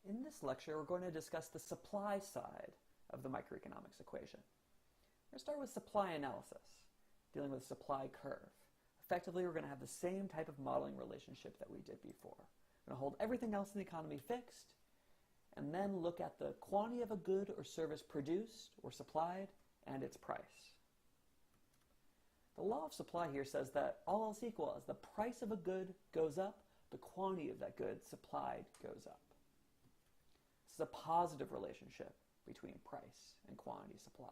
In this lecture, we're going to discuss the supply side of the microeconomics equation. We're going to start with supply analysis, dealing with the supply curve. Effectively, we're going to have the same type of modeling relationship that we did before. We're going to hold everything else in the economy fixed, and then look at the quantity of a good or service produced or supplied and its price. The law of supply here says that all else equal, as the price of a good goes up, the quantity of that good supplied goes up. This is a positive relationship between price and quantity supplied.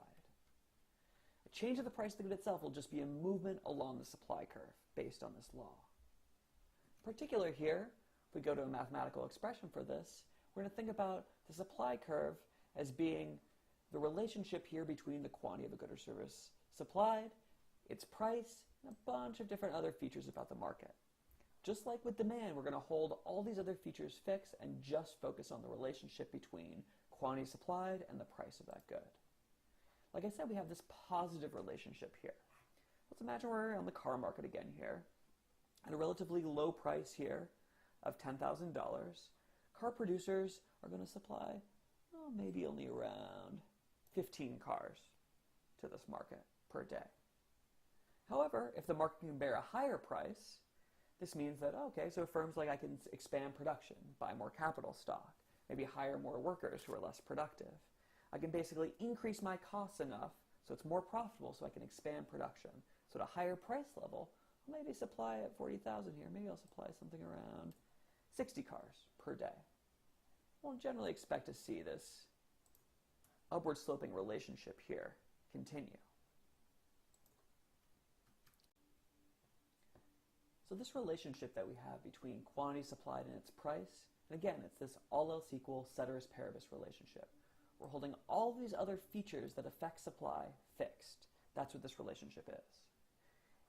A change of the price of the good itself will just be a movement along the supply curve based on this law. In particular here, if we go to a mathematical expression for this, we're going to think about the supply curve as being the relationship here between the quantity of a good or service supplied, its price, and a bunch of different other features about the market. Just like with demand, we're going to hold all these other features fixed and just focus on the relationship between quantity supplied and the price of that good. Like I said, we have this positive relationship here. Let's imagine we're on the car market again here, at a relatively low price here of $10,000. Car producers are going to supply maybe only around 15 cars to this market per day. However, if the market can bear a higher price, this means that, okay, so firms like I can expand production, buy more capital stock, maybe hire more workers who are less productive. I can basically increase my costs enough so it's more profitable so I can expand production. So at a higher price level, I'll maybe supply at 40,000 here. Maybe I'll supply something around 60 cars per day. We'll generally expect to see this upward sloping relationship here continue. So this relationship that we have between quantity supplied and its price, and again, it's this all else equal ceteris paribus relationship. We're holding all these other features that affect supply fixed. That's what this relationship is.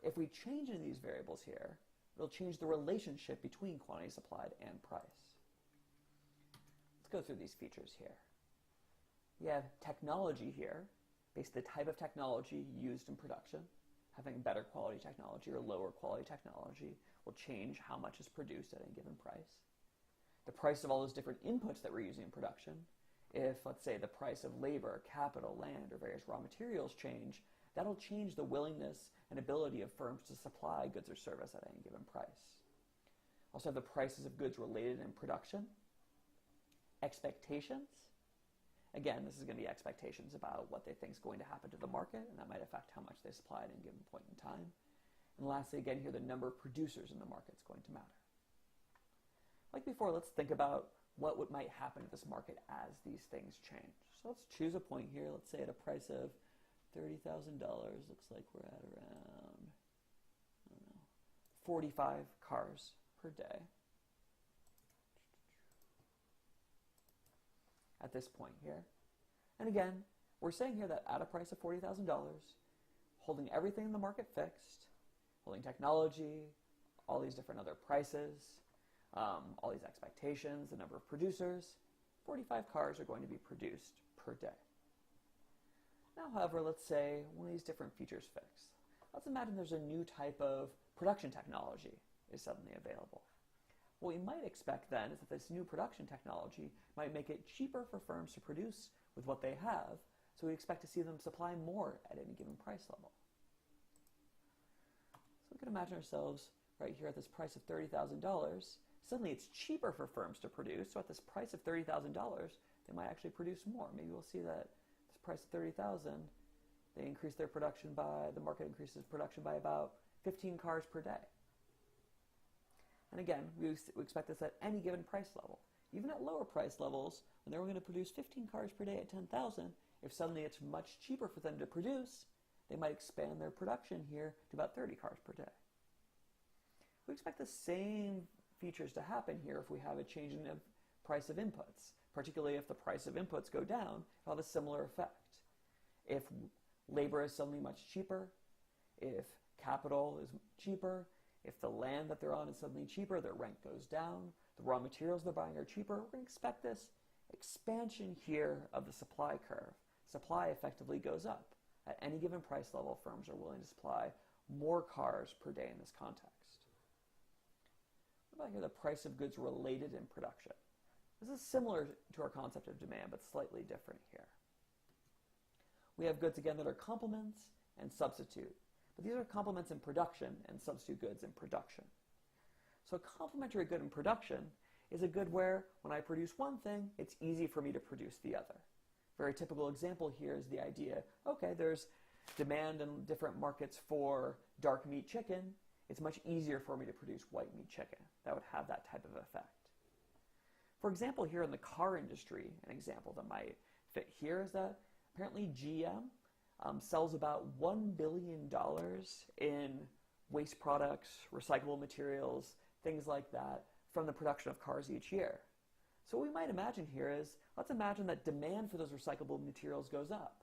If we change any of these variables here, it'll change the relationship between quantity supplied and price. Let's go through these features here. We have technology here, basically the type of technology used in production. Having better quality technology or lower quality technology will change how much is produced at any given price. The price of all those different inputs that we're using in production. If, let's say, the price of labor, capital, land, or various raw materials change, that'll change the willingness and ability of firms to supply goods or service at any given price. Also have the prices of goods related in production. Expectations. Again, this is going to be expectations about what they think is going to happen to the market, and that might affect how much they supply at any given point in time. And lastly, again, here, the number of producers in the market is going to matter. Like before, let's think about what might happen to this market as these things change. So let's choose a point here. Let's say at a price of $30,000, looks like we're at around, 45 cars per day. At this point here. And again, we're saying here that at a price of $40,000, holding everything in the market fixed, holding technology, all these different other prices, all these expectations, the number of producers, 45 cars are going to be produced per day. Now, however, let's say one of these different features fixed. Let's imagine there's a new type of production technology is suddenly available. What we might expect then is that this new production technology might make it cheaper for firms to produce with what they have, so we expect to see them supply more at any given price level. So we can imagine ourselves right here at this price of $30,000. Suddenly it's cheaper for firms to produce, so at this price of $30,000, they might actually produce more. Maybe we'll see that this price of $30,000, they increase their production by, the market increases production by about 15 cars per day. And again, we expect this at any given price level. Even at lower price levels, when they were going to produce 15 cars per day at 10,000, if suddenly it's much cheaper for them to produce, they might expand their production here to about 30 cars per day. We expect the same features to happen here if we have a change in the price of inputs. Particularly if the price of inputs go down, it'll have a similar effect. If labor is suddenly much cheaper, if capital is cheaper, if the land that they're on is suddenly cheaper, their rent goes down, the raw materials they're buying are cheaper, we're going to expect this expansion here of the supply curve. Supply effectively goes up. At any given price level, firms are willing to supply more cars per day in this context. What about here, the price of goods related in production? This is similar to our concept of demand, but slightly different here. We have goods, again, that are complements and substitute. But these are complements in production and substitute goods in production. So a complementary good in production is a good where, when I produce one thing, it's easy for me to produce the other. A very typical example here is the idea, okay, there's demand in different markets for dark meat chicken. It's much easier for me to produce white meat chicken. That would have that type of effect. For example, here in the car industry, an example that might fit here is that apparently GM sells about $1 billion in waste products, recyclable materials, things like that, from the production of cars each year. So what we might imagine here is, let's imagine that demand for those recyclable materials goes up.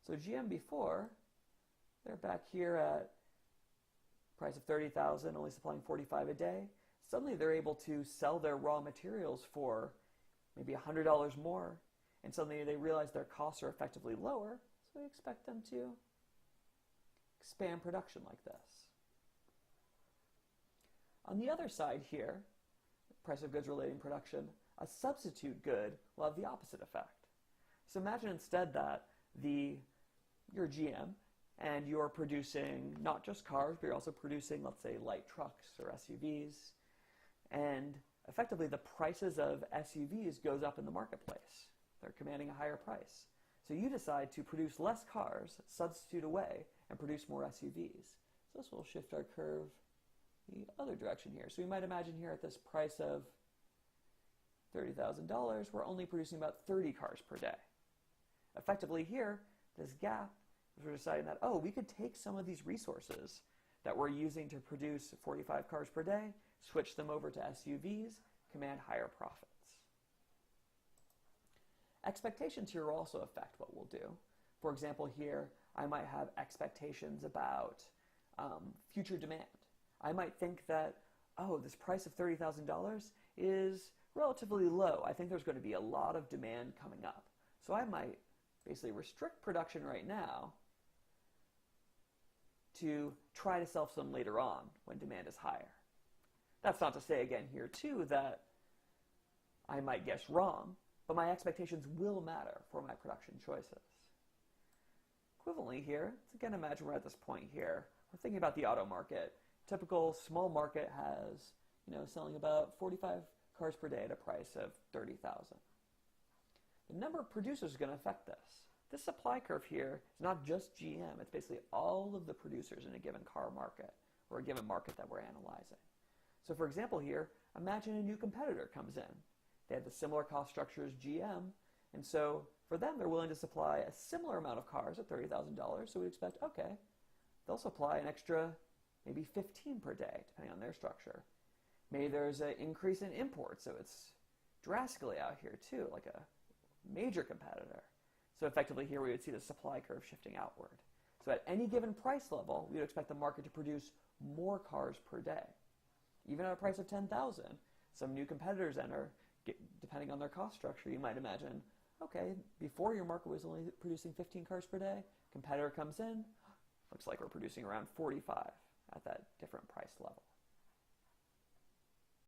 So GM before, they're back here at price of $30,000, only supplying 45 a day. Suddenly they're able to sell their raw materials for maybe $100 more, and suddenly they realize their costs are effectively lower, so we expect them to expand production like this. On the other side here, price of goods relating production, a substitute good will have the opposite effect. So imagine instead that you're GM and you're producing not just cars, but you're also producing, let's say, light trucks or SUVs, and effectively the prices of SUVs goes up in the marketplace. They're commanding a higher price. So you decide to produce less cars, substitute away, and produce more SUVs. So this will shift our curve the other direction here. So we might imagine here at this price of $30,000, we're only producing about 30 cars per day. Effectively here, this gap, we're deciding that, oh, we could take some of these resources that we're using to produce 45 cars per day, switch them over to SUVs, command higher profits. Expectations here will also affect what we'll do. For example, here, I might have expectations about future demand. I might think that, oh, this price of $30,000 is relatively low. I think there's going to be a lot of demand coming up. So I might basically restrict production right now to try to sell some later on when demand is higher. That's not to say, again, here too, that I might guess wrong, but my expectations will matter for my production choices. Equivalently here, let's again imagine we're at this point here. We're thinking about the auto market. Typical small market has, selling about 45 cars per day at a price of $30,000. The number of producers is going to affect this. This supply curve here is not just GM, it's basically all of the producers in a given car market or a given market that we're analyzing. So for example here, imagine a new competitor comes in. They have the similar cost structure as GM, and so for them they're willing to supply a similar amount of cars at $30,000, so we expect, okay, they'll supply an extra maybe 15 per day, depending on their structure. Maybe there's an increase in imports, so it's drastically out here too, like a major competitor. So effectively here we would see the supply curve shifting outward. So at any given price level, we would expect the market to produce more cars per day. Even at a price of $10,000, some new competitors enter, depending on their cost structure. You might imagine, okay, before your market was only producing 15 cars per day, competitor comes in, looks like we're producing around 45 at that different price level.